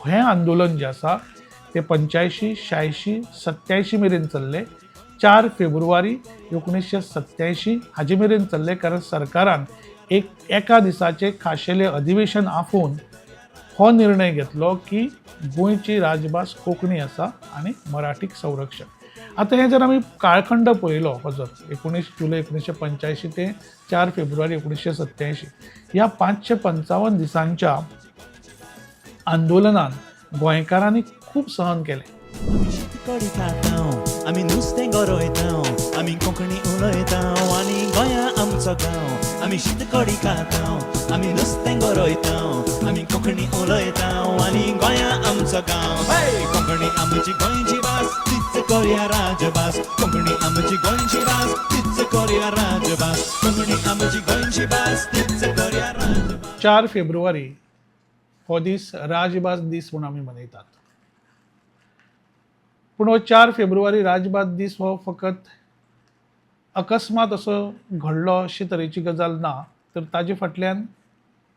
हें आंदोलन जें आसा तें 85, 86, 87 मेरेन चल्लें. 4 फेब्रुवारी 1987 हाजे मेरेन चल्लें, कारण सरकारान एका दिसाचें खाशेलें अधिवेशन आफोवन हो निर्णय घेतलो की गोंयची राजभास कोंकणी आसा आनी मराठीक संरक्षण. आतां हें जर आमी काळखंड पळयलो हो जर 19 जुलय 1985 ते 4 फेब्रुवारी 1987 ह्या 555 दिसांच्या आंदोलनान गोंयकारांनी खूब सहन केलें. आमी शीतकडी खातां, आमी नुस्तें गरोयतां, आमी कोंकणी उलयतां आनी गोंया आमचो गांव. आमी शीतकडी खातां, आमी नुस्तें गरोयतां, आमी कोंकणी उलयतां आनी गोंया आमचो गांव. कोंकणी आमची गोंयची भास, तीच करुया राजभास. कोंकणी आमची गोंयची भास, तीच करुया राजभास. कोंकणी आमची गोंयची भास, तीच करुया राजभास. 4 फेब्रुवारी हो दीस राजभास दीस म्हणून आमी मनयतात. पूण हो 4 फेब्रुवारी राजभास दीस हो फकत अकस्मात असो घडलो अशे तरेची गजाल ना, तर ताजे फाटल्यान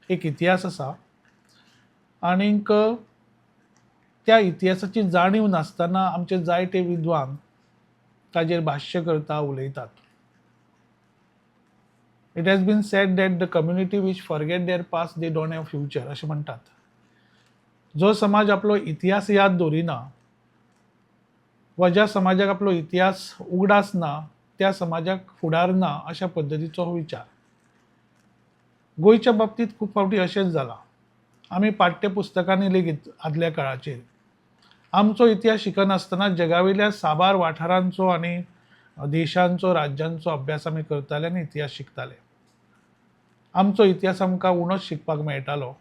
एक इतिहास आसा. आनीक त्या इतिहासाची जाणीव नासतना आमचे जायते विद्वान ताजेर भाश्य करता, उलयतात. It has been said that the community which forget their past they don't have future अशें म्हणटात. जो समाज आपलो इतिहास याद दवरिना वा ज्या समाजाक आपलो इतिहास उगडास ना त्या समाजाक फुडार ना अशा पद्दतीचो हो विचार. गोंयच्या बाबतींत खूब फावटी अशेंच जालां. आमी पाठ्यपुस्तकांनी लेगीत आदल्या काळाचेर आमचो इतिहास शिकनासतना जगावयल्या साबार वाठारांचो आनी देशांचो, राज्यांचो अभ्यास आमी करताले आनी इतिहास शिकताले. आमचो इतिहास आमकां उणोच शिकपाक मेळटालो.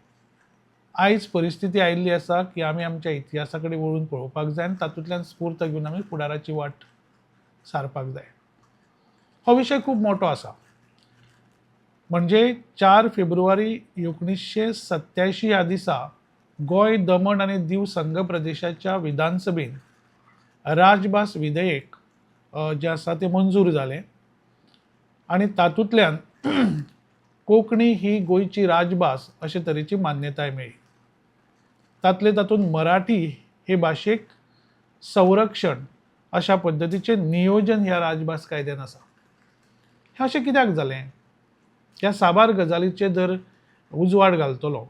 आयज परिस्थिती आयिल्ली आसा की आमी आमच्या इतिहासा कडेन वळून पळोवपाक जाय आनी तातूंतल्यान स्फूर्त घेवन आमी फुडाराची वाट सारपाक जाय. हो विशय खूब मोठो आसा. म्हणजे 4 फेब्रुवारी 1987 ह्या दिसा गोंय, दमण आनी दीव संघ प्रदेशाच्या विधानसभेन राजभास विधेयक जें आसा तें मंजूर जालें आनी तातूंतल्यान कोंकणी ही गोंयची राजभास अशे तरेची मान्यताय मेळ्ळी. तातूंत मराठी हे भाशेक संरक्षण अशा पद्दतीचें नियोजन ह्या राजभास कायद्यान आसा. हें अशें कित्याक जालें? ह्या साबार गजालीचेर जर उजवाड घालतलो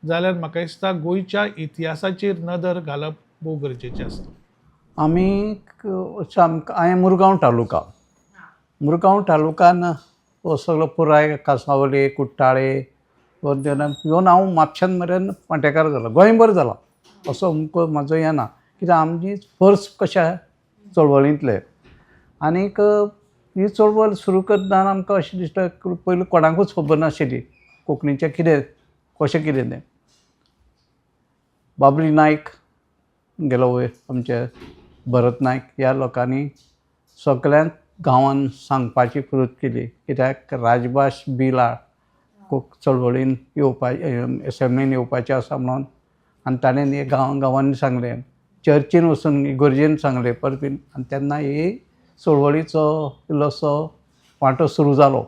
जाल्यार म्हाका दिसता गोंयच्या इतिहासाचेर नदर घालप भोव गरजेचें आसता. आमी हांवें मुरगांव तालुकान हो सगळो पुराय कांसावले, कुट्टाळे येवन हांव म्हापशान मेरेन पाटेकार जालो, गोंयभर जाला असो अमको म्हाजो हें ना. कित्याक आमची फर्स्ट कशा चळवळींतले. आनीक ही चळवळ सुरू करतना आमकां अशें दिसता पयलीं कोणाकूच खबर नाशिल्ली कोंकणीचें कितें कशें कितें तें. बाबली नायक गेलो वयर, आमचे भरत नायक ह्या लोकांनी सगळ्यांक गांवांन सांगपाची प्रवृत्ती केली. कित्याक राजभास बिल चळवळीन एसेंब्लीन येवपाचें आसा म्हणून. आनी ताणें हे गांवांनी सांगलें, चर्चीन वचून इगर्जेन सांगलें परत. आनी तेन्ना ही चळवळीचो इल्लोसो वांटो सुरू जालो.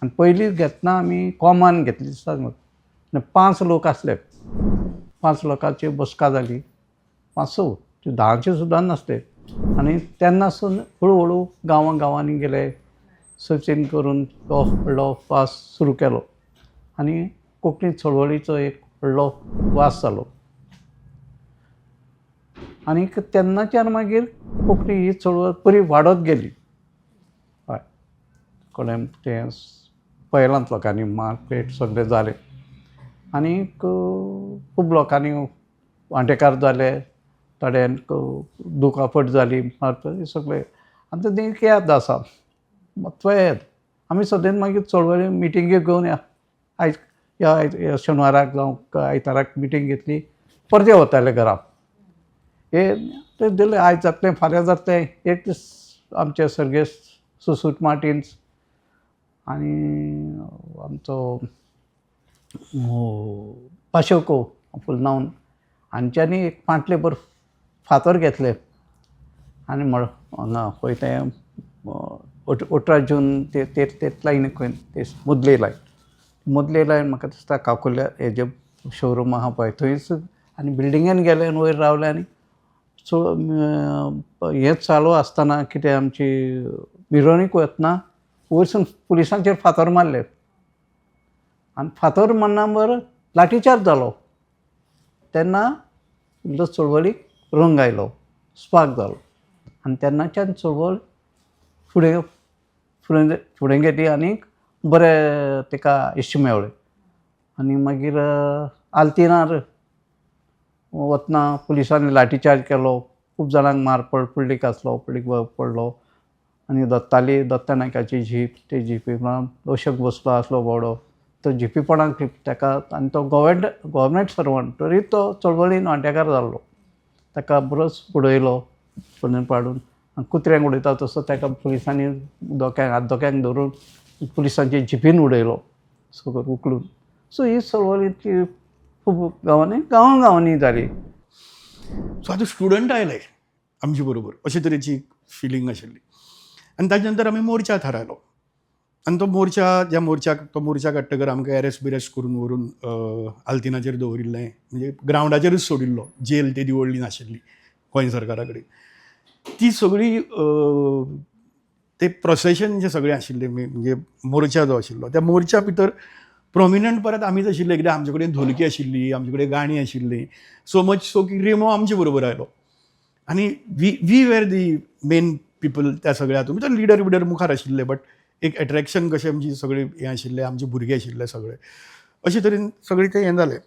आनी पयलीं घेतना आमी कॉमान घेतली सांग. 5 लोक आसले. 5 लोकांची बसका जाली. 5 10चे सुद्दां नासले. आनी तेन्नासून हळू गांवांनी गेले, सचीन करून तो व्हडलो वास सुरू केलो. आनी कोंकणी चळवळीचो एक व्हडलो वास जालो. आनी तेन्नाच्यान मागीर कोंकणी ही चळवळ बरी वाडत गेली. हय, कोणें तें पयलांत लोकांनी मार्पेट सगळें जालें. आनीक खूब लोकांनी वांटेकार जाले, थोड्यांक दुखापट जाली, हे सगळें. आतां तें याद आसा, येद आमी सदांच मागीर चळवळी मिटिंगेक घेवन आयज ह्या शेनवाराक जावं आयताराक मिटींग घेतली, परते वताले घरा. हे दिलें आयज जातलें, फाल्यां जातलें. एक दीस आमचे सर्गेस्त सुसूट मार्टिन्स आनी आमचो पाशेवको फूल नांवन हांच्यांनी एक फाटले भर फातर घेतले आनी हांगा खंय तें 18 जून ते लायनी खंय ते मुदले लायन म्हाका दिसता काकुल्या हेजे शोरूम आहा पळय थंयच आनी बिल्डिंगेन गेले आनी वयर रावले आनी हें चालू आसतना कितें आमची मिरवणूक वतना वयरसून पुलिसांचेर फातर मारले आनी फातर मारना बरोबर लाठीचार्ज जालो तेन्ना चळवळीक रंग आयलो स्पार्क जालो आनी तेन्नाच्यान चळवळ फुडें फुडें फुडें गेली आनीक बरें ताका यश मेळ्ळें आनी मागीर आल्तिनार वतना पुलिसांनी लाठीचार्ज केलो खूब जाणांक मार पडलीक आसलो पडलो आनी दत्ता नायकाची जीप ते जिपी दोशक बसलो आसलो बावडो तो जिपीपणाक ताका आनी तो गव्हर्मेंट सर्वंट तरी तो चळवळीन वांटेकार जाल्लो ताका बरोच बुडयलो फुडें पाडून कुत्र्यांक उडयता तसो ताका पुलिसांनी हात दोक्यांक धरून पुलिसांचे जिपीन उडयलो सगळो उखलून सो ही चळवळ खूब गांवांनी जाली. सो आतां स्टुडंट आयले आमचे बरोबर अशे तरेची फिलींग आशिल्ली आनी ताजे नंतर आमी मोर्चा थारायलो आनी तो मोर्चा काडटकर आमकां एरेस्ट करून व्हरून आल्तिनाचेर दवरिल्लें म्हणजे ग्रावंडाचेरूच सोडिल्लो जेल तेदी व्हडली नाशिल्ली गोंय सरकारा कडेन ती सगळी ते प्रोसेशन जें सगळें आशिल्लें म्हणजे मोर्चा जो आशिल्लो त्या मोर्चा भितर प्रोमिनंट परत आमीच आशिल्ले कित्याक आमचे कडेन ढोलकी आशिल्ली आमचे कडेन गाणी आशिल्लीं सो मच सो की रेमो आमचे बरोबर आयलो आनी we were the main people त्या सगळ्या हातूंत भितर लिडर मुखार आशिल्ले बट एक एट्रॅक्शन कशें आमची सगळें हें आशिल्लें आमचे भुरगे आशिल्ले सगळे अशे तरेन सगळें तें हें जालें.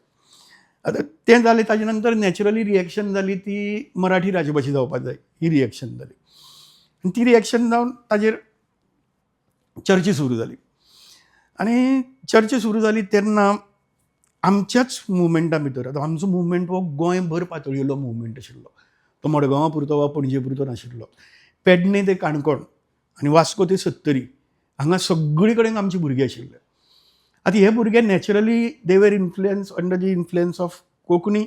आतां तें जालें ताजे नंतर नॅचरली रिएक्शन जाली ती मराठी राजभाशी जावपाक जाय ही रिएक्शन जाली आनी ती रिएक्शन जावन ताजेर चर्चा सुरू जाली आनी चर्चा सुरू जाली तेन्ना आमच्याच मुवमेंटा भितर आतां आमचो मुवमेंट हो गोंयभर पातळिल्लो मुवमेंट आशिल्लो तो मडगांवा पुरतो वा पणजे पुरतो नाशिल्लो पेडणे ते काणकोण आनी वास्को ते सत्तरी हांगा सगळे कडेन आमचे भुरगे आशिल्ले. आतां हे भुरगे naturally they were influence under the influence of Konkani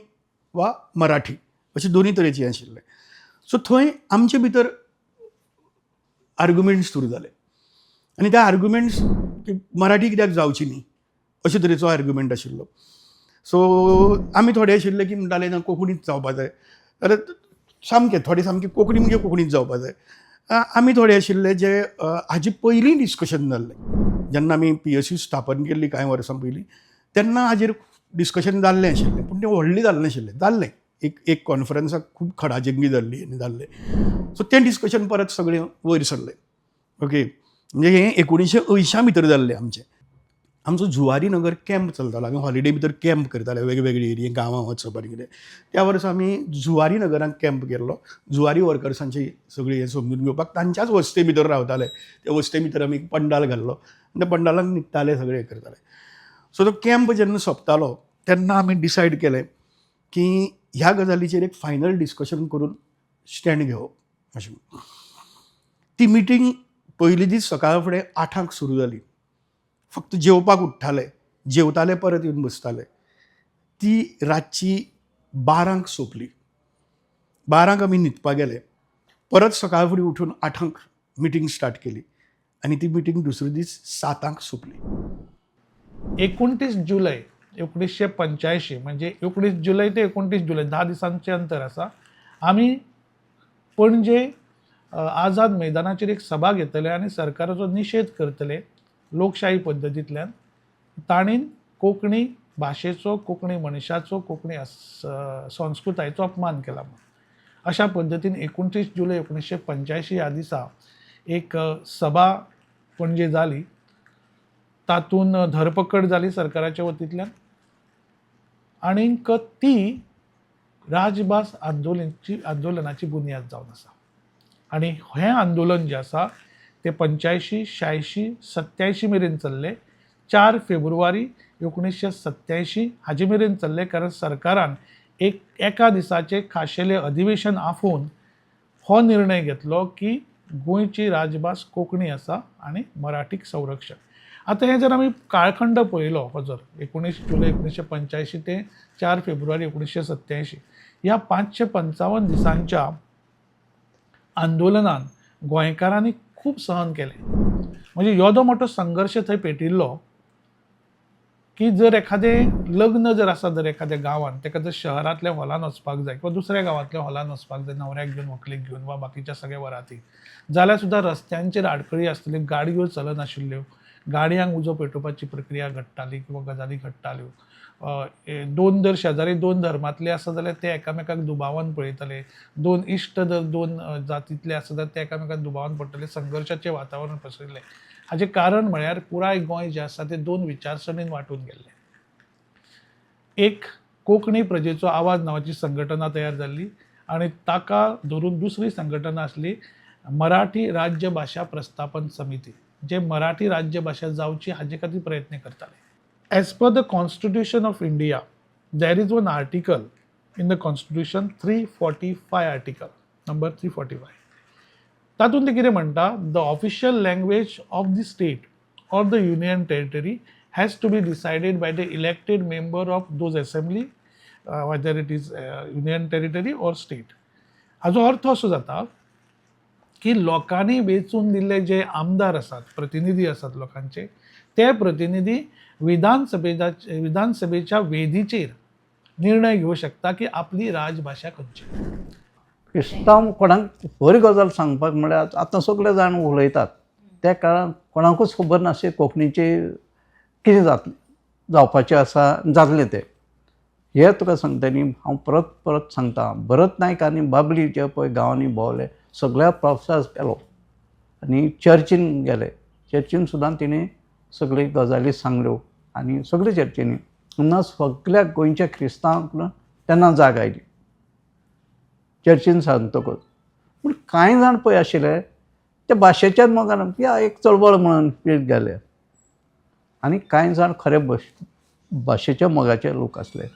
वा मराठी अशे दोनी तरेचे आशिल्ले. सो थंय आमचे भितर आर्ग्युमेंट्स सुरू जाले आनी त्या आर्ग्युमेंट्स मराठी कित्याक जावची न्ही अशे तरेचो आर्ग्युमेंट आशिल्लो. सो आमी थोडे आशिल्ले की म्हणटाले ना कोंकणीच जावपाक जाय जाल्यार थोडे सामके कोंकणी म्हणजे कोंकणीच जावपाक जाय. आमी थोडे आशिल्ले जे हाजे पयलीं डिस्कशन जाल्लें जेन्ना आमी PSU स्थापन केल्ली कांय वर्सां पयलीं तेन्ना हाजेर डिस्कशन जाल्लें आशिल्लें पूण तें व्हडलें जाल्लें नाशिल्लें जाल्लें एक कॉन्फरन्साक खूब खडाजंगी जाल्ली आनी जाल्लें. सो तें डिस्कशन परत सगळें वयर सरलें. ओके म्हणजे हें 1980 भितर जाल्लें आमचो जुवारी नगर कॅम्प चलतालो आमी हॉलिडे भितर कॅम्प करताले वेगवेगळे एरिये गांवां वचप आनी कितें त्या वर्सा आमी जुवारी नगरांत कॅम्प केल्लो जुवारी वर्कर्सांची सगळी हें समजून घेवपाक तांच्याच वस्ते भितर रावताले त्या वस्ते भितर आमी पंडाल घाल्लो आनी त्या पंडालाक न्हिदताले सगळे हें करताले. सो तो कॅम्प जेन्ना सोंपतालो तेन्ना आमी डिसायड केलें की ह्या गजालीचेर एक फायनल डिस्कशन करून स्टँड घेवप अशें. ती मिटींग पयली दीस सकाळ फुडें 8 सुरू जाली. फक्त जेवपाक उठ्ठाले जेवताले परत येवन बसताले. ती रातची 12 सोंपली. 12 आमी न्हिदपाक गेले परत सकाळ फुडें उठून 8 मिटींग स्टार्ट केली आनी ती मिटींग दुसरे दीस 7 सोंपली. 29 जुलै 1985 म्हणजे 19 जुलै ते 29 जुलै 10 दिसांचे अंतर आसा. आमी पणजे आझाद मैदानाचेर एक सभा घेतले आनी सरकाराचो निशेध करतले लोकशाही पद्दतींतल्यान. ताणीन कोंकणी भाशेचो कोंकणी मनशाचो कोंकणी संस्कृतायेचो अपमान केला. अशा पद्दतीन 29 जुलै 1985 ह्या दिसा एक सभा पणजे जाली. तातूंत धरपकड जाली सरकाराच्या वतींतल्यान आनीक ती राजभास आंदोलनाची बुनयाद जावन आसा. आनी हें आंदोलन जें आसा ते 85, 86, 87 मेरेन चल्ले. 4 फेब्रुवारी 1987 हाजे मेरेन चल्ले कारण सरकारान एका दिसाचें खाशेलें अधिवेशन आफोवन हो निर्णय घेतलो की गोंयची राजभास कोंकणी आसा आनी मराठीक संरक्षण. आतां हें जर आमी काळखंड पळयलो हो जर 19 जुलै 1985 ते 4 फेब्रुवारी 1987 ह्या 555 दिसांच्या आंदोलनान गोंयकारांनी खूब सहन केलें. म्हणजे योदो मोठो संघर्श थंय पेटिल्लो की जर एखादें लग्न जर आसा जर एखाद्या गांवांत ताका जर शहरांतल्या हॉलान वचपाक जाय किंवा दुसऱ्या गांवांतल्या हॉलान वचपाक जाय न्हवऱ्याक घेवन व्हंकलेक घेवन वा बाकीच्या सगळ्या वरातीक, जाल्यार सुद्दां रस्त्यांचेर आडखळी आसतली, गाडयो चलनाशिल्ल्यो, गाडयांक उजो पेटोवपाची प्रक्रिया घडटाली किंवा गजाली घडटाल्यो. दोन जर शेजारी दोन धर्मांतले आसा जाल्यार ते एकामेकाक दुबावान पळयतले, दोन इश्ट जर दोन जातींतले आसा जाल्यार ते एकामेकाक दुबावान पडटले, संघर्शाचें वातावरण पसरिल्लें. हाजें कारण म्हळ्यार पुराय गोंय जें आसा तें दोन विचारसरणीन वांटून गेल्लें. एक कोंकणी प्रजेचो आवाज नांवाची संघटना तयार जाल्ली आनी ताका धरून दुसरी संघटना आसली मराठी राज्य भाशा प्रस्थापन समिती, जे मराठी राज्य भाशा जावची हाजे खातीर प्रयत्न करताले. As per the constitution of India there is one article in the constitution 345 article number 345. तातूंत ते कितें म्हणटा, the official language of the state or the union territory has to be decided by the elected member of those assembly whether it is union territory or state. हाजो अर्थ असो जाता की लोकांनी वेचून दिल्ले जे आमदार आसात, प्रतिनिधी आसात लोकांचे, ते प्रतिनिधी विधानसभेच्या वेदीचेर निर्णय घेवं शकता की आपली राजभाशा खंयची. क्रिस्तांव कोणाक बरी गजाल सांगपाक म्हळ्यार आतां सगळे जाण उलयतात, त्या काळान कोणाकूच खबर नासली कोंकणीचे कितें जावपाचें आसा, जातलें तें. हे तुका सांगता न्ही, हांव परत परत सांगता, भरत नायक आनी बाबली जे पळय गांवांनी भोंवले, सगळ्या प्रवासाक गेलो आनी चर्चीन गेले. चर्चीन सुद्दां तिणें सगळी गजाली सांगल्यो आनी सगळे चर्चींनी पुन्हा सगळ्या गोंयच्या क्रिस्तांवांक तेन्ना जाग आयली चर्चीन सांगतकच. पूण कांय जाण पळय आशिल्ले ते भाशेच्याच मोगान या एक चळवळ म्हणून गेले आनी कांय जाण खरे भाशेच्या मोगाचे लोक आसले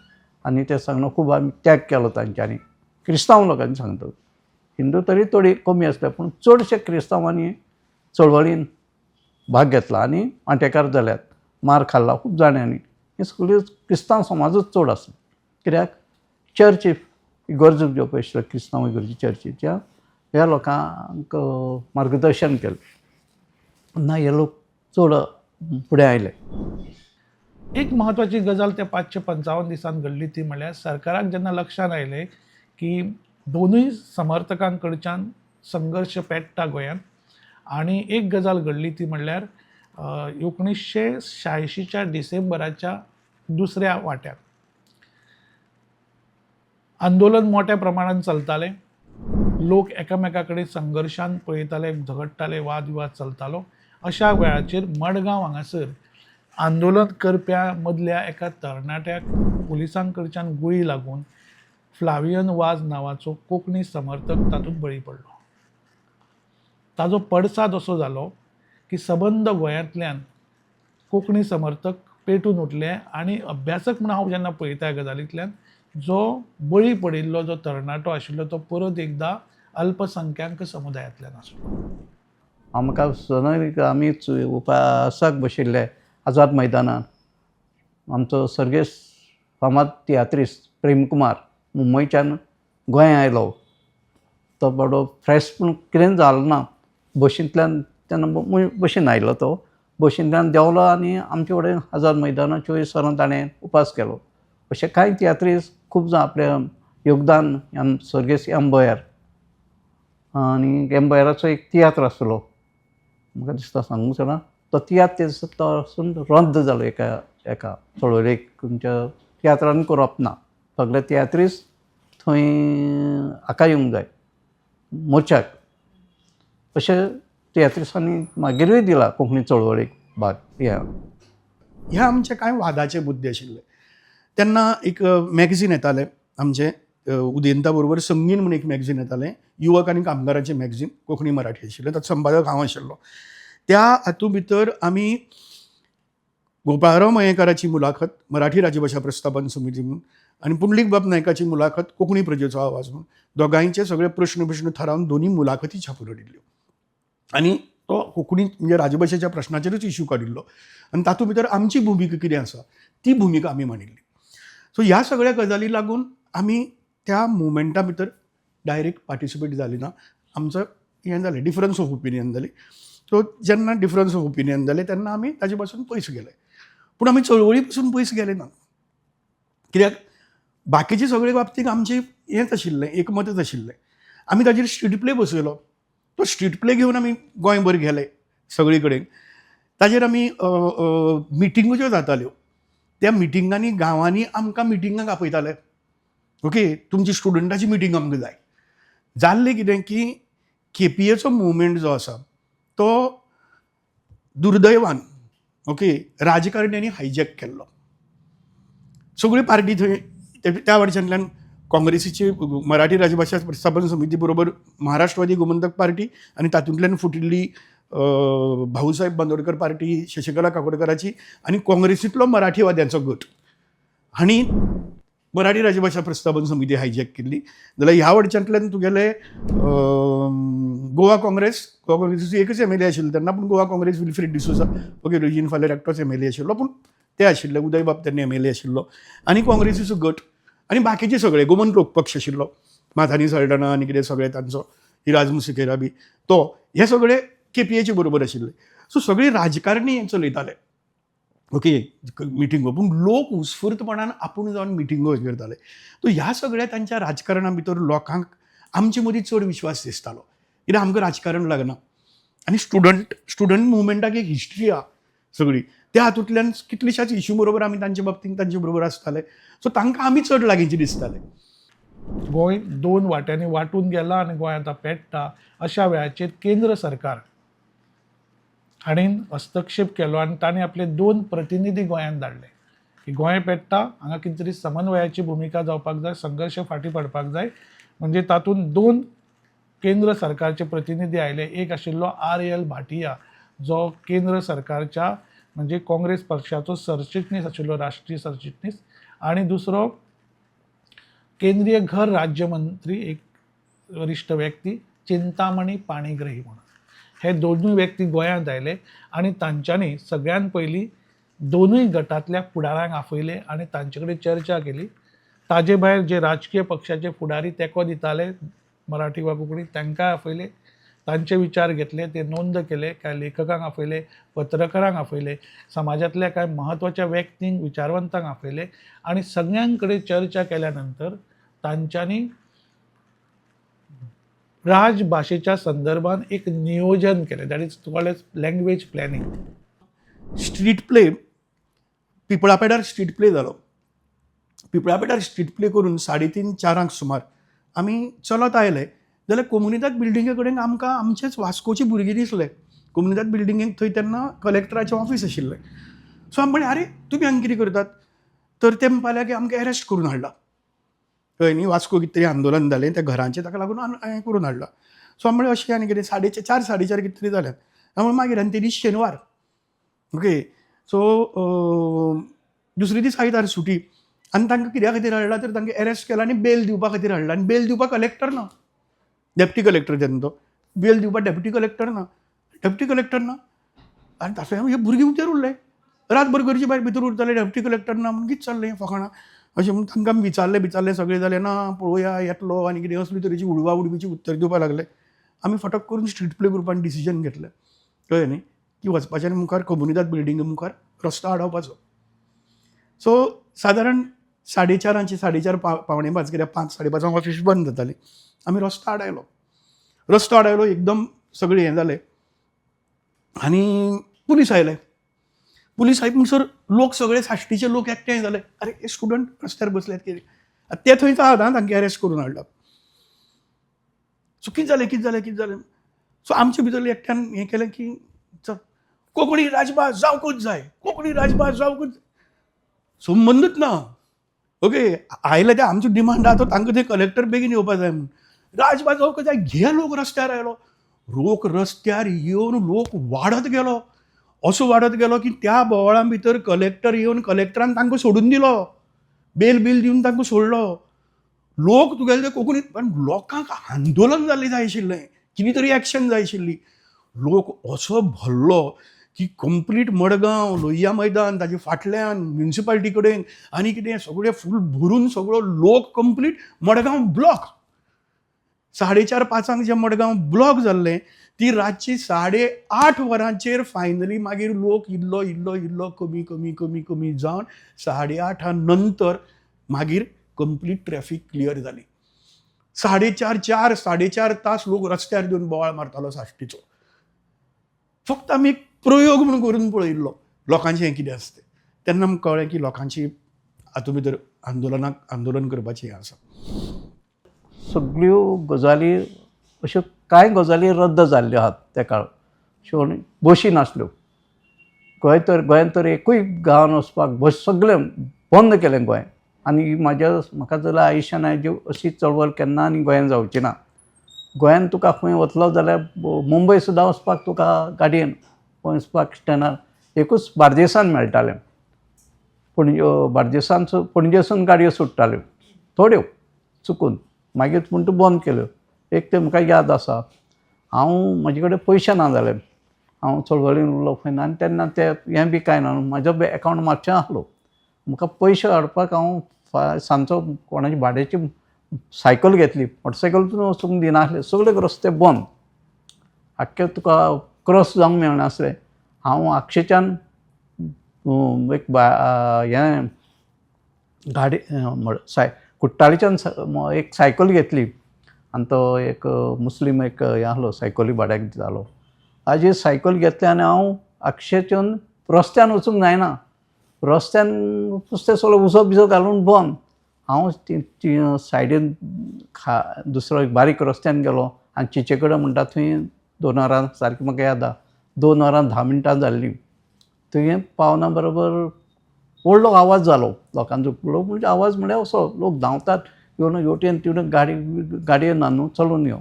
आनी ते सांगणं खूब आमी त्याग केलो तांच्यांनी. क्रिस्तांव लोकांनी सांगता, हिंदू तरी थोडी कमी आसले पूण चडशे क्रिस्तांवांनी चळवळीन भाग घेतला आनी वांटेकार जाल्यात, मार खाल्ला खूब जाणांनी. हे सगळे क्रिस्तांव समाजूच चड आसलो. कित्याक चर्च इगर्जो ज्यो पळय आशिल्ल्यो क्रिस्तांव इगर्जी चर्चीच्या ह्या लोकांक मार्गदर्शन केलें. पुन्हा हे लोक चड फुडें आयले. एक महत्वाची गजाल त्या 555 दिसांत घडली ती म्हळ्यार सरकाराक जेन्ना लक्षांत आयलें की दोनूय समर्थकां कडच्यान संघर्श पेट्टा गोंयांत, आनी एक गजाल घडली ती म्हणल्यार 1986च्या डिसेंबराच्या दुसऱ्या वाट्याक आंदोलन मोठ्या प्रमाणात चलतालें. लोक एकामेका कडेन संघर्शान पळयताले, झगडटाले, वाद विवाद चलतालो. अशा वेळाचेर मडगांव हांगासर आंदोलन करप्या मदल्या एका तरणाट्याक पुलिसां कडच्यान गुळी लागून फ्लावियन वाज नांवाचो कोंकणी समर्थक तातूंत बळी पडलो. ताजो पडसाद असो जालो की सबंद गोंयांतल्यान कोंकणी समर्थक पेटून उठले आनी अभ्यासक म्हूण हांव जेन्ना पळयता ह्या गजालींतल्यान जो बळी पडिल्लो जो तरणाटो आशिल्लो तो परत एकदा अल्पसंख्यांक समुदायांतल्यान आसलो. आमकां सनय आमी उपासाक बशिल्ले आझाद मैदानान आमचो सर्गेस्त फामाद तियात्रीस्ट प्रेम कुमार मुंबयच्यान गोंय आयलो. तो बडो फ्रेश पूण कितें जालो ना. बशींतल्यान तेन्ना बशीन आयलो तो. बशींतल्यान देंवलो आनी आमचे कडेन आझाद मैदानाच्या सरान ताणें उपास केलो. अशे कांय तियात्रीस्ट खूब जाण आपलें योगदान सर्गेस्त एम्बोयर आनी एम्बोयराचो एक तियात्र आसलो म्हाका दिसता सांगूंक जाणा. तो तियात्र तेसून रद्द जालो एका चळवळीक. खंयच्या तियात्रान करप ना, सगळे तियात्रीस्ट थंय हाका येवंक जाय मोर्चाक. अशे तियात्रिस्टांनी मागीरूय दिला कोंकणी चळवळीक भाग. ह्या आमचे कांय वादाचे मुद्दे आशिल्ले. तेन्ना एक मॅगझीन येतालें आमचें उदेंता बरोबर संगीन म्हणून एक मॅगझीन येतालें, युवक आनी कामगाराचें मॅगझीन, कोंकणी मराठी आशिल्लें. ताचो संपादक हांव आशिल्लो. त्या हातूंत भितर आमी गोपाळराव मयेकाराची मुलाखत मराठी राजभाशा प्रस्थापन समिती म्हणून आनी पुंडलीक बाब नायकाची मुलाखत कोंकणी प्रजेचो आवाज म्हणून दोगांयचे सगळे प्रश्न थारावन दोनी मुलाखती छापून हाडिल्ल्यो. आनी तो कोंकणी म्हणजे राजभाशेच्या प्रश्नाचेरूच इश्यू काडिल्लो आनी तातूंत भितर आमची भुमिका कितें आसा ती भुमिका आमी मांडिल्ली. सो ह्या सगळ्या गजाली लागून आमी त्या मुवमेंटा भितर डायरेक्ट पार्टिसिपेट जाली ना. आमचो हें जालें, डिफरन्स ऑफ ओपिनियन जाली. सो जेन्ना डिफरन्स ऑफ ओपिनियन जालें तेन्ना आमी ताजे पासून पयस गेले. पूण आमी चळवळी पसून पयस गेले ना. कित्याक बाकीचे सगळे बाबतींत आमचें हेंच आशिल्लें, एकमतच आशिल्लें. आमी ताजेर स्ट्रीट प्ले बसयलो. तो स्ट्रीट प्ले घेवन आमी गोंयभर गेले सगळे कडेन. ताजेर आमी मिटिंगो ज्यो जाताल्यो त्या मिटिंगांनी गांवांनी आमकां मिटिंगाक आपयताले. ओके, तुमची स्टुडंटाची मिटींग आमकां जाय. जाल्लें कितें की केपीएचो मुवमेंट जो आसा तो दुर्दैवान राजकारण्यांनी हायजॅक केल्लो. सगळ्यो पार्टी थंय त्या वटच्यानल्यान काँग्रेसीचे मराठी राजभाशा प्रस्थापन समिती बरोबर महाराष्ट्रवादी गोमंतक पार्टी आनी तातूंतल्यान फुटिल्ली भाऊसाहेब बांदोडकर पार्टी शशिकला काकोडकराची आनी काँग्रेसींतलो मराठीवाद्यांचो गट हांणी मराठी राजभाशा प्रस्थापन समिती हायजॅक केल्ली. जाल्यार ह्या वटच्यानल्यान तुगेले गोवा काँग्रेसीचो एकच MLA आशिल्लो तेन्ना, पूण गोवा काँग्रेस विल्फ्रेड डिसोजा रोजीन फालेर एकटोच MLA आशिल्लो, पूण ते आशिल्ले उदय बाब तेन्ना MLA आशिल्लो, आनी काँग्रेसीचो गट आनी बाकीचे सगळे गोमन लोक पक्ष आशिल्लो, माथानी सल्डना आनी कितें सगळे तांचो हिराज मुसिकेरा बी तो, हे सगळे केपीएचे बरोबर आशिल्ले. सो सगळीं राजकारणी हें चलयताले मिटिंगो, पूण लोक उत्स्फूर्तपणान आपूण जावन मिटिंगो करताले. तो ह्या सगळ्या तांच्या राजकारणा भितर लोकांक आमचे मदीं चड विश्वास दिसतालो, कित्याक आमकां राजकारण लागना. आनी स्टुडंट मुवमेंटाक एक हिस्ट्री आहा सगळी, त्या हातूंतल्यान कितलेशाच इश्यू बरोबर आमी तांचे बाबतींत तांचे बरोबर आसताले. सो तांकां आमी चड लागींचे दिसताले. गोंय 2 वाट्यांनी वाटून गेला आनी गोंय आतां पेट्टा. अशा वेळाचेर केंद्र सरकार हांणी हस्तक्षेप केलो आनी तांणी आपले 2 प्रतिनिधी गोंयांत धाडले की गोंय पेट्टा, हांगा कितें तरी समन्वयाची भुमिका जावपाक जाय, संघर्श फाटीं पडपाक जाय. म्हणजे तातूंत 2 केंद्र सरकारचे प्रतिनिधी आयले. एक आशिल्लो RAL भाटिया, जो केंद्र सरकारच्या म्हणजे काँग्रेस पक्षाचो सरचिटणीस आशिल्लो, राष्ट्रीय सरचिटणीस, आनी दुसरो केंद्रीय घर राज्यमंत्री, एक वरिश्ठ व्यक्ती चिंतामणी पाणीग्रही म्हणून. हे दोनूय व्यक्ती गोंयांत आयले आनी तांच्यांनी सगळ्यान पयलीं दोनूय गटांतल्या फुडाऱ्यांक आपयले आनी तांचे कडेन चर्चा केली. ताजे भायर जे राजकीय पक्षाचे फुडारी तेंको दिताले मराठी वा कोंकणी तांकांय आपयले, तांचे विचार घेतले, ते नोंद केले. कांय लेखकांक आपयले, पत्रकारांक आपयले, समाजांतल्या कांय म्हत्वाच्या व्यक्तींक, विचारवंतांक आपयले आनी सगळ्यां कडेन चर्चा केल्या नंतर तांच्यांनी राजभाशेच्या संदर्भात एक नियोजन केलें. That is called as language planning. Street play पिपळा पेडार स्ट्रीट प्ले जालो. पिपळा पेडार स्ट्रीट प्ले करून 3:30-4 सुमार आमी चलत आयले जाल्यार कोमुनिदाद बिल्डिंगे कडेन आमकां आमचेच वास्कोची भुरगीं दिसले. कोमुनिदाद बिल्डिंगेक थंय तेन्ना कलेक्टराचें ऑफीस आशिल्लें. सो आमी म्हणलें आरे तुमी हांगा कितें करतात? तर ते म्हणपाक की आमकां अरेस्ट करून हाडला. कळ्ळें न्ही, वास्को कितें तरी आंदोलन जालें त्या घरांचें, ताका लागून हें करून हाडला. सो आमी म्हणलें अशें आनी कितें 4:30 कितें तरी जाल्यात. आमी मागीर आनी ते दीस शेनवार. सो दुसरे दीस आयतार सुटी आनी तांकां कित्या खातीर हाडला तर तांकां अरेस्ट केला आनी बेल दिवपा खातीर हाडला. आनी बेल दिवपाक कलेक्टर ना, डेप्टी कलेक्टर तेन्ना तो. बेल दिवपाक डेप्टी कलेक्टर ना. आनी ताका हे भुरगीं भितर उरले, रातभर घरचे भायर भितर उरताले, डेप्टी कलेक्टर ना म्हणून कितें चल्लें फकाणां अशें म्हणून तांकां विचारलें सगळें जालें. ना पळोवया येतलो आनी कितें असले तरेची उडवा उडवीची उत्तर दिवपाक लागले. आमी फटक करून स्ट्रीट प्ले ग्रुपान डिसिजन घेतलें, कळ्ळें न्ही, की वचपाचें आनी मुखार कोमुनिदाद बिल्डिंगे मुखार रस्तो आडोवपाचो. सो सादारण 4:30 5:45 कित्याक 5:30 ऑफीस बंद जाताली. आमी रस्तो आडायलो एकदम सगळें हें जालें आनी पुलीस आयले. पुलीस आयले म्हणसर लोक सगळे साश्टीचे लोक एकठांय जाले. अरे हे स्टुडंट रस्त्यार बसल्यात कितें? ते थंयच आहात तांकां अरेस्ट करून हाडला. सो कितें जालें? सो आमचे भितर एकट्यान हें केलें की कोंकणी राजभास जावंकूच जाय. संबंदूच ना. आयले ते आमची डिमांड आहा तो तांकां ते कलेक्टर बेगीन येवपाक जाय म्हणून. राजभास जावंकूच जाय. घे लोक रस्त्यार आयलो. रस्त्यार येवन लोक वाडत गेलो. असो वाडत गेलो की त्या बोवाळां भितर कलेक्टर येवन कलेक्टरान तांकां सोडून दिलो. बेल दिवन तांकां सोडलो. लोक तुगेले ते कोंकणी, पण लोकांक आंदोलन जाल्लें जाय आशिल्लें, कितें तरी एक्शन जाय आशिल्ली. लोक असो भरलो की कंप्लीट मडगांव, लोहिया मैदान, ताजे फाटल्यान म्युनिसिपालिटी कडेन आनी कितें सगळें फूल भरून सगळो लोक कंप्लीट मडगांव ब्लॉक. 4:30-5 जे मडगांव ब्लॉक जाल्लें ती रातची 8:30 वरांचेर फायनली मागीर लोक इल्लो इल्लो इल्लो कमी कमी कमी कमी जावन 8:30 नंतर मागीर कंप्लीट ट्रॅफिक क्लियर जाली. 4:30 तास लोक रस्त्यार देवन बोवाळ मारतालो साश्टीचो. फक्त आमी एक प्रयोग म्हणून करून पळयल्लो लोकांचें हें कितें आसता तें. तेन्ना आमकां कळ्ळें की लोकांची हातूंत भितर आंदोलन करपाचें हें आसा. सगळ्यो गजाली अश्यो कांय गजाली रद्द जाल्ल्यो आहात त्या काळार. अश्यो बशी नासल्यो. गोंयांत तर एकूय गांवांत वचपाक बस सगळें बंद केलें गोंय. आनी म्हाका जाल्यार आयुश्यान अशी चळवळ केन्ना आनी गोंयांत जावची ना. गोंयांत तुका खंय वतलो जाल्यार मुंबय सुद्दां वचपाक तुका गाडयेन खंय वचपाक स्टँडार एकूच बार्देसान मेळटालें. पणजेसून गाडयो सुट्टाल्यो थोड्यो चुकून. मागीर पूण त्यो बंद केल्यो. एक ते म्हाका याद आसा, म्हजे कडेन पयशे ना जाले. हांव चळवळीन उरलो खंय आनी तेन्ना ते हें बी कांय ना, म्हाजो एकावंट मातशें आसलो. म्हाका पयशे हाडपाक हांव सांजचो कोणाची भाड्याची सायकल घेतली. मोटरसायकलून वचूंक दिनासले. सगळे रस्ते बंद. आख्खे तुका क्रॉस जावंक मेळनासलें. हांव आक्षेच्यान एक हें गाडी कुट्टाळीच्यान एक सायकल घेतली आनी तो एक मुस्लीम एक हें आसलो सायकली भाड्याक दितालो. हाजी सायकल घेतली आनी हांव आक्षेच्यान रस्त्यान वचूंक जायना. रस्त्यान नुस्तें सगळें उजो बिजो घालून बंद. हांव सायडीन दुसरो एक बारीक रस्त्यान गेलो आनी चिचे कडेन म्हणटा थंय 2 वरां सारकी म्हाका याद आसा 2 वरां 10 मिनटां जाल्लीं. थंय पावना बरोबर व्हडलो आवाज जालो लोकांचो. म्हणजे आवाज म्हळ्यार असो लोक धांवतात येवन हेवटेन तेवटेन गाडयो ना न्हू चलून यो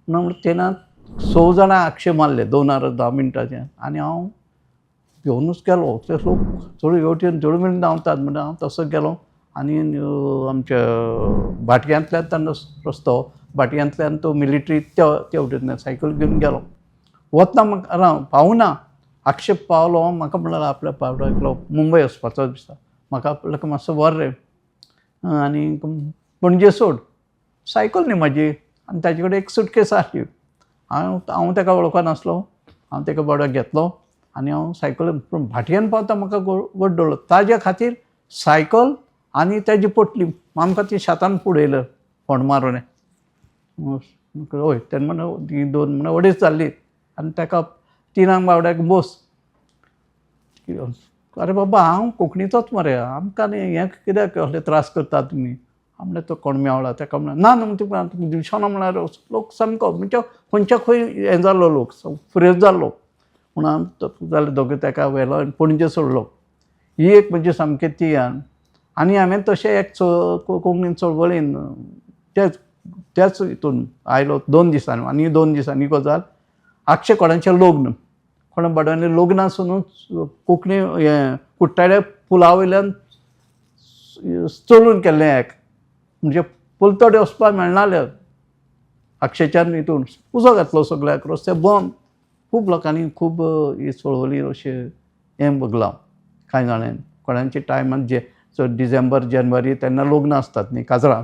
म्हणून तेन्ना 6 जाणां आक्षे मारले 2 वरां 10 मिनटांचे. आनी हांव घेवनूच गेलो. ते लोक चड हेवटेन चड मिनट धांवतात म्हणटा हांव तसो गेलो आनी आमच्या भाटयांतल्यान तेन्ना रस्तो भाटयांतल्यान तो मिलिटरी त्या वटेन सायकल घेवन गेलो. वतना म्हाका पावूना. आक्षेप पावलो. म्हाका म्हणलें आपल्या पावलो मुंबय वचपाचो दिसता. म्हाका आपल्याक मातसो व्हर रे आनी पणजे सोड. सायकल न्ही म्हाजी आनी ताजे कडेन एक सुटकेस आसली. हांव ताका वळखनासलो. हांव ताका बाबड्याक घेतलो आनी हांव सायकल भाटयेन पावता म्हाका गड्डलो. ताजे खातीर सायकल आनी ताजी पोटली आमकां ती शेतान पुडयलं फोंड मारून. हय तेन्ना म्हणून 2 म्हणून 2.5 जाल्ली आनी ताका 3 बावड्याक बस. अरे बाबा हांव कोंकणीचोच मरे आमकां न्ही हें कित्याक असले त्रास करता तुमी. म्हणलें तो कोण मेवला ताका म्हणलें ना न्हू तुका दिवचो ना म्हळ्यार लोक सामको म्हणजे खंयच्या खंय हें जाल्लो लोक फ्रेज जाल्लो म्हणून हांव जालें दोगूय ताका व्हेलो आनी पणजे सोडलो. ही एक म्हणजे सामकी ती आनी हांवें तशें एक कोंकणीन चळवळीन त्याच हितून आयलो 2 दिसांनी. आनी 2 दिसांनी गजाल आक्षे कोणाचें लग्न कोणा बाबड्यांनी लग्नासूनच कोंकणी हें कुट्टाळे पुला वयल्यान चलून केल्लें एक म्हणजे पुलतडे वचपाक मेळनासलें. आक्षेच्यान हितून उजो घातलो सगळ्याक रस्ते बंद. खूब लोकांनी खूब ही चळवळी अशें हें भोगलां. कांय जाणांनी कोणाच्या टायमान डिसेंबर जानेवारी तेन्ना लग्न आसतात न्ही काजरां.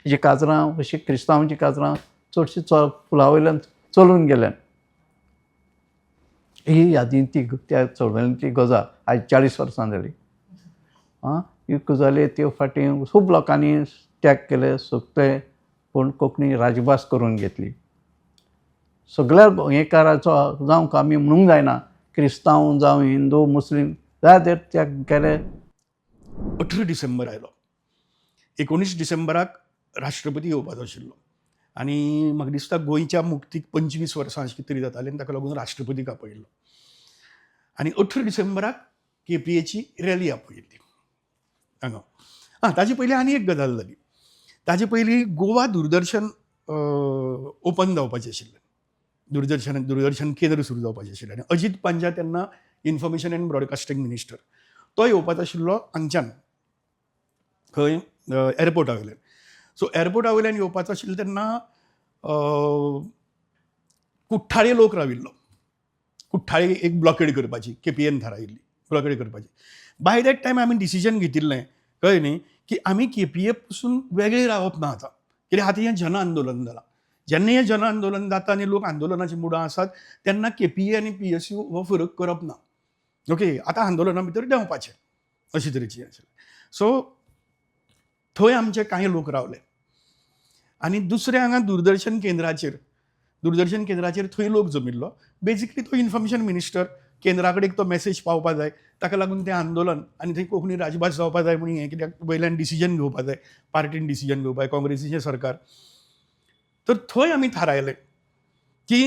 जी काजरां अशीं क्रिस्तांवांची काजरां चडशीं पुला वयल्यान चलून गेल्यान. ही यादी ती त्या चळवळींतली ती गजाल आयज 40 वर्सां जालीं. ही गजाली त्यो फाटीं खूब लोकांनी त्याग केले सगळे पूण कोंकणी राजभास करून घेतली. सगळ्या गोंयकाराचो जावं आमी म्हणूंक जायना क्रिस्तांव जावं हिंदू मुस्लीम जाय ते त्याग केले. 18 डिसेंबर आयलो. 19 डिसेंबराक राष्ट्रपती येवपाचो आशिल्लो आनी म्हाका दिसता गोंयच्या मुक्तीक 25 वर्सां अशें कितें तरी जातालें आनी ताका लागून राष्ट्रपतीक आपयल्लो. आनी 18 डिसेंबराक KPAची रॅली आपयल्ली हांगा. ताजे पयलीं आनी एक गजाल जाली. ताजे पयलीं गोवा दूरदर्शन ओपन जावपाचें आशिल्लें. दूरदर्शन केंद्र सुरू जावपाचें आशिल्लें आनी अजीत पांजा तेन्ना इन्फॉर्मेशन एंड ब्रॉडकास्टींग मिनिस्टर तो येवपाचो आशिल्लो हांगच्यान खंय एअरपोर्टा वयल्यान. सो एअरपोर्टा वयल्यान येवपाचो आशिल्लो तेन्ना कुठ्ठाळे लोक राविल्लो. कुठ्ठाळे एक ब्लॉकेड करपाची KPAन थारायिल्ली ब्लॉकेड करपाची. बाय दॅट टायम आमी डिसिजन घेतिल्लें कळ्ळें न्ही की आमी KPA पसून वेगळे रावप ना आतां. कित्याक आतां हें जन आंदोलन जालां. जेन्ना हें जन आंदोलन जाता आनी लोक आंदोलनाच्या मुडां आसात तेन्ना KPA आनी PSU हो फरक करप ना. ओके, आतां आंदोलना भितर देंवपाचें अशे तरेची आशिल्लें. सो थंय आमचे कांय लोक रावले. आनी दुसरे हांगा दूरदर्शन केंद्राचेर थंय लोक जमिल्लो. बेजिकली तो इन्फॉर्मेशन मिनिस्टर, केंद्रा कडेन तो मेसेज पावपा जाय, ताका लागून तें आंदोलन आनी थंय कोंकणी राजभास जावपा जाय म्हणून हें कित्याक वयल्यान डिसिजन घेवपा जाय, पार्टीन डिसिजन घेवपा, काँग्रेसीचें सरकार. तर थंय आमी थारायलें की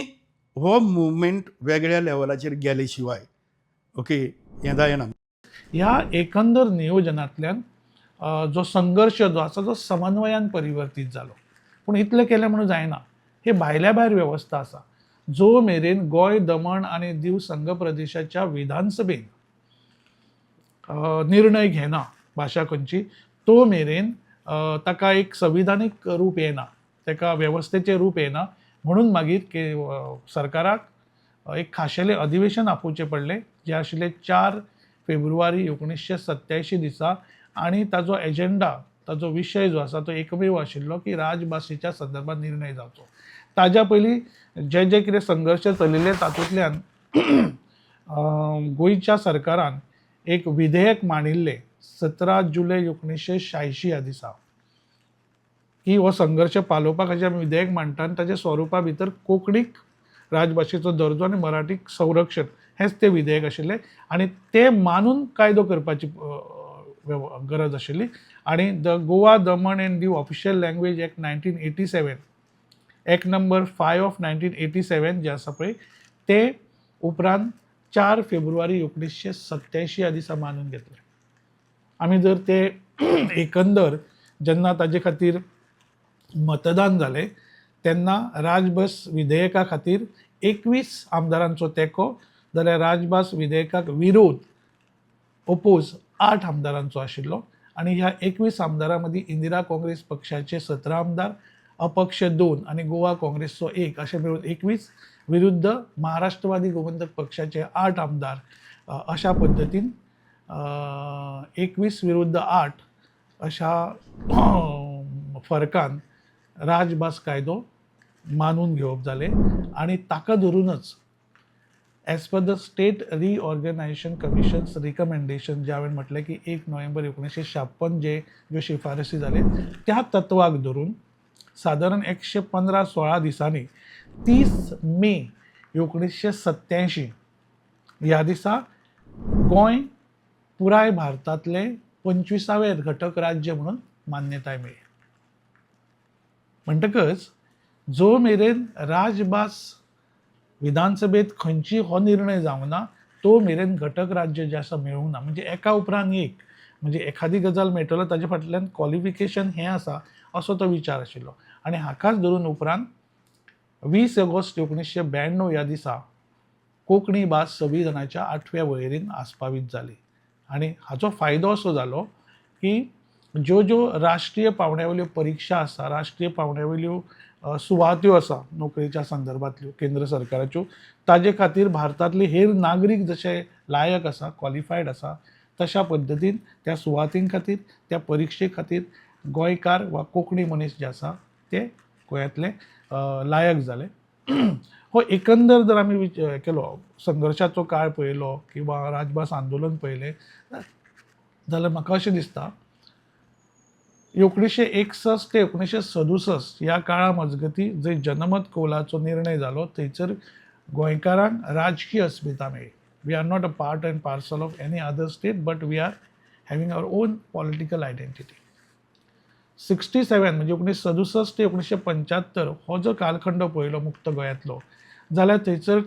हो मुवमेंट वेगळ्या लेवलाचेर गेले शिवाय ओके हें जायना. ह्या एकंदर नियोजनांतल्यान जो संघर्श जो आसा तो समन्वयान परिवर्तीत जालो. पूण इतलें केलें म्हणून जायना. हे भायल्या भायर वेवस्था आसा. जो मेरेन गोंय, दमण आनी दीव संघ प्रदेशाच्या विधानसभेन निर्णय घेना भाशा खंयची, तो मेरेन ताका एक संविधानीक रूप येना, ताका वेवस्थेचें रूप येना. म्हणून मागीर सरकाराक एक खाशेलें अधिवेशन आपोवचें पडलें, जें आशिल्लें 4 फेब्रुवारी 1987 दिसा. आनी ताजो एजेंडा, ताजो विशय जो आसा तो एकमेव आशिल्लो की राजभाशेच्या संदर्भात निर्णय जावचो. ताज्या पयलीं जे कितें संघर्श चलिल्ले तातूंतल्यान गोंयच्या सरकारान एक विधेयक मांडिल्लें 17 जुलय 1986 ह्या दिसा की हो संघर्श पालोवपाक हाचें आमी विधेयक मांडटा आनी ताच्या स्वरुपा भितर कोंकणीक राजभाशेचो दर्जो आनी मराठीक संरक्षण हेंच तें विधेयक आशिल्लें. आनी तें मानून कायदो करपाची गरज आशिल्ली. आनी the Goa Daman end Diu official language act 1987, act number 5 of 1987 जे आसा पळय, ते उपरांत 4 फेब्रुवारी 1987 ह्या दिसा मानून घेतलें. आमी जर ते एकंदर जेन्ना ताजे खातीर मतदान जालें तेन्ना राजभास विधेयका खातीर 21 आमदारांचो तेंको, जाल्यार राजभास विधेयकाक विरोध ओपोज 8 आमदारांचो आशिल्लो. आनी ह्या 21 आमदारां मदीं इंदिरा काँग्रेस पक्षाचे 17 आमदार, अपक्ष 2 आनी गोवा काँग्रेसचो 1 अशें मेळून 21 विरुद्ध महाराष्ट्रवादी गोमंतक पक्षाचे 8 आमदार. अशा पद्दतीन 21 विरुद्ध 8 अशा फरकान राजभास कायदो मानून घेवप जालें. आनी ताका धरूनच as per the state reorganisation commissions recommendation, जे हांवें म्हटलें की 1 नोव्हेंबर 1956 ज्यो शिफारसी जाले त्या तत्वाक धरून सादारण 115-16 दिसांनी 30 मे 1987 ह्या दिसा गोंय पुराय भारतांतलें 25वें घटक राज्य म्हणून मान्यताय मेळ्ळी. म्हणटकच जो मेरेन राजभास विधानसभेत खंयची हो निर्णय जावना तो मेरेन घटक राज्य जे आसा मेळूंक ना. म्हणजे एका उपरांत एक, म्हणजे एखादी गजाल मेळटलो ताजे फाटल्यान क्वॉलिफिकेशन हें आसा असो तो विचार आशिल्लो. आनी हाकाच धरून उपरांत 20 ऑगस्ट 1992 ह्या दिसा कोंकणी भास संविधानाच्या 8व्या वळेरीन आस्पावीत जाली. आनी हाचो फायदो असो जालो की ज्यो राष्ट्रीय पावंड्यावयल्यो परीक्षा आसा, राष्ट्रीय पावंड्यावयल्यो सुवात्यो आसा नोकरेच्या संदर्भांतल्यो केंद्र सरकाराच्यो, ताजे खातीर भारतांतले हेर नागरीक जशे लायक आसा, क्वॉलिफायड आसा, तशा पद्दतीन त्या सुवातीं खातीर, त्या परिक्षे खातीर गोंयकार वा कोंकणी मनीस जे आसा ते गोंयांतले लायक जाले. हो एकंदर जर आमी केलो, संघर्शाचो काळ पळयलो किंवा राजभास आंदोलन पळयलें जाल्यार म्हाका अशें दिसता 1961 ते 1967 ह्या काळा मजगती जंय जनमत कौलाचो निर्णय जालो थंयसर गोंयकारांक राजकीय अस्मिता मेळ्ळी. We are not a part and parcel of any other state, but we are having our own political identity. 67 म्हणजे 1967 ते 1975 हो जो कालखंड पळयलो मुक्त गोंयांतलो, जाल्यार थंयसर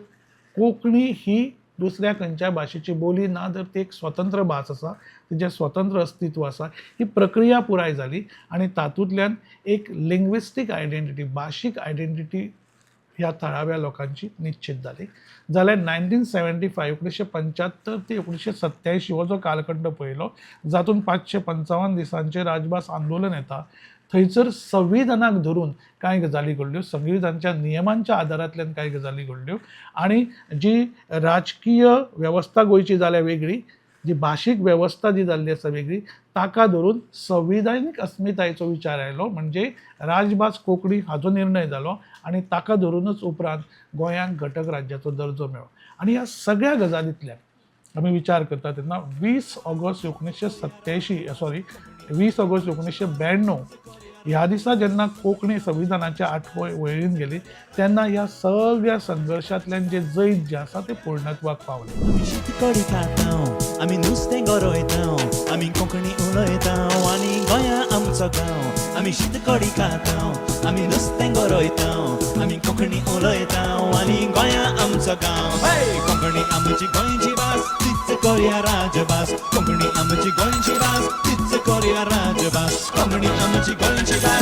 कोंकणी ही दुसऱ्या खंयच्या भाशेची बोली ना, तर ती एक स्वतंत्र भास आसा, तिचें स्वतंत्र अस्तित्व आसा. ही प्रक्रिया पुराय जाली आनी तातूंतल्यान एक लिंग्विस्टीक आयडेंटिटी, भाशीक आयडेंटिटी ह्या थळाव्या लोकांची निश्चित जाली. जाल्यार 1975 1975 ते 1987 हो जो कालखंड पळयलो, जातूंत 555 दिसांचें राजभास आंदोलन येता, थंयसर संविधानाक धरून कांय गजाली घडल्यो, संविधानाच्या नियमांच्या आदारांतल्यान कांय गजाली घडल्यो. आनी जी राजकीय वेवस्था गोंयची जाल्या वेगळी, जी भाशीक वेवस्था जी जाल्ली आसा वेगळी ताका धरून संविधानीक अस्मितायेचो विचार आयलो, म्हणजे राजभास कोंकणी हाचो निर्णय जालो आणि ताका धरूनच उपरांत गोंयांक घटक राज्याचो दर्जो मेळ्ळो. आणि ह्या सगळ्या गजालींतल्यान आमी विचार करता तेन्ना 20 ऑगस्ट 1992 ह्या दिसा जेन्ना कोंकणी संविधानाच्या 8वे वळेरीन गेली तेन्ना ह्या सगळ्या संघर्शांतल्यान जे जैत जे आसा ते पूर्णत्वाक पावलें. आमी शीत कडी खातांव, आमी नुस्तें गरोयतांव, आमी कोंकणी उलयतांव आनी गोंया आमचो गांव. आमी शीत कडी खातांव, आमी नुस्तें गरोयतांव, आमी कोंकणी उलयतांव आनी गोंया आमचो गांव. कोंकणी आमची गोंयची भास, तीच करुया राजभास. कोंकणी आमची गोंयची भास, तीच करुया राजभास. कोंकणी आमची गोंयची भास,